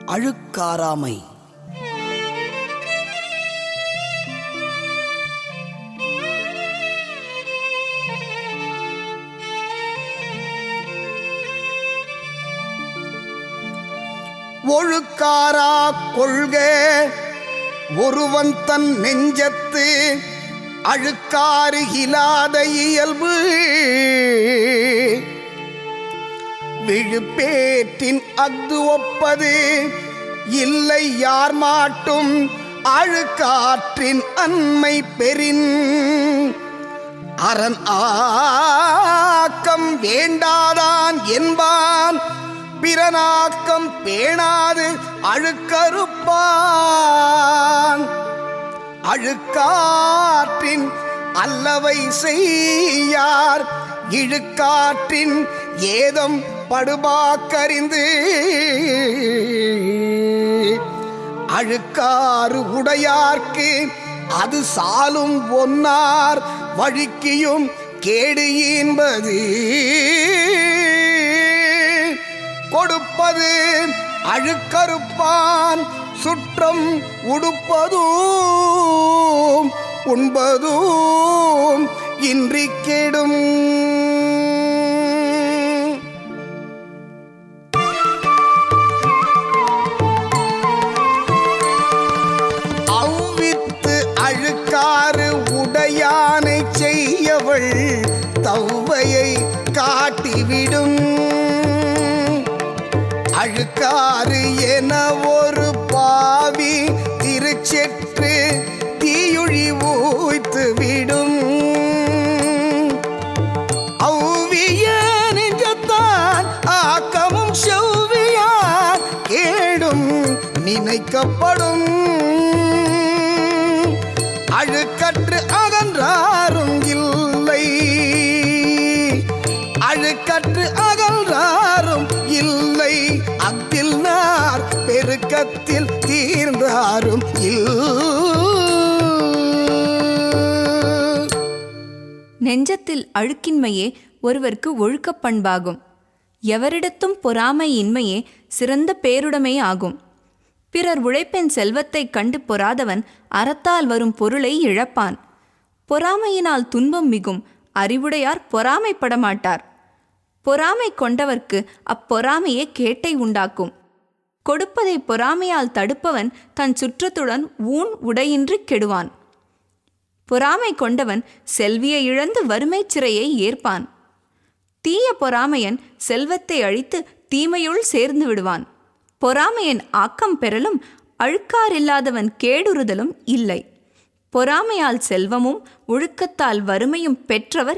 அழுக்காராமை. ஒழுக்காரா கொள்க ஒருவன் தன் நெஞ்சத்து அழுக்காறு இலாத இயல்பு விழுப்பேற்றின் அஃது ஒப்பது இல்லை யார் மாட்டும் அழுக்காற்றின் அண்மை பெறின் அரண் ஆக்கம் வேண்டாதான் என்பான் பிறனாக்கம் பேணாது அழுக்கறுப்பான் அழுக்காற்றின் அல்லவை செய்யார் இழுக்காற்றின் ஏதம் படுபாக்கறிந்து அழுக்காறு உடையார்க்கு அது சாலும் ஒன்னார் வழுக்கியும் கேடு என்பது கொடுப்பது அழுக்கறுப்பான் சுற்றம் உடுப்பதும் உண்பதும் இன்றி கெடும். அவ்வித்து அழுக்காறு உடையானை செய்யவள் தவ்வையை காட்டிவிடும் அழுக்காறு என ஒரு பாவி திருச்செற்று தீயுழி ஊய்த்து விடும் அவ்விய நெஞ்சத்தான் ஆக்கமும் செவ்வியார் கேடும் நினைக்கப்படும் அழுக்கற்று அகன்றாரும் இல்லை அழுக்கற்று அகன்றாரும் இல்லை அத்தில் நார் பெருக்கத்தில் தீர்ந்தாரும் நெஞ்சத்தில் அழுக்கின்மையே ஒருவருக்கு ஒழுக்கப் பண்பாகும். எவரிடத்தும் பொறாமை இன்மையே சிறந்த பேருடைமை ஆகும். பிறர் உழைப்பின் செல்வத்தைக் கண்டு பொறாதவன் அறத்தால் வரும் பொருளை இழப்பான். பொறாமையினால் துன்பம் மிகும். அறிவுடையார் பொறாமைப்பட மாட்டார். பொறாமை கொண்டவர்க்கு அப்பொறாமையே கேட்டை உண்டாக்கும். கொடுப்பதை பொறாமையால் தடுப்பவன் தன் சுற்றத்துடன் ஊன் உடையின்றி கெடுவான். பொறாமை கொண்டவன் செல்வியை இழந்து வறுமைச் சிறையை ஏற்பான். தீய பொறாமையன் செல்வத்தை அழித்து தீமையுள் சேர்ந்து விடுவான். பொறாமையன் ஆக்கம் பெறலும் அழுக்காரில்லாதவன் கேடுறுதலும் இல்லை. பொறாமையால் செல்வமும் ஒழுக்கத்தால் வறுமையும் பெற்றவர்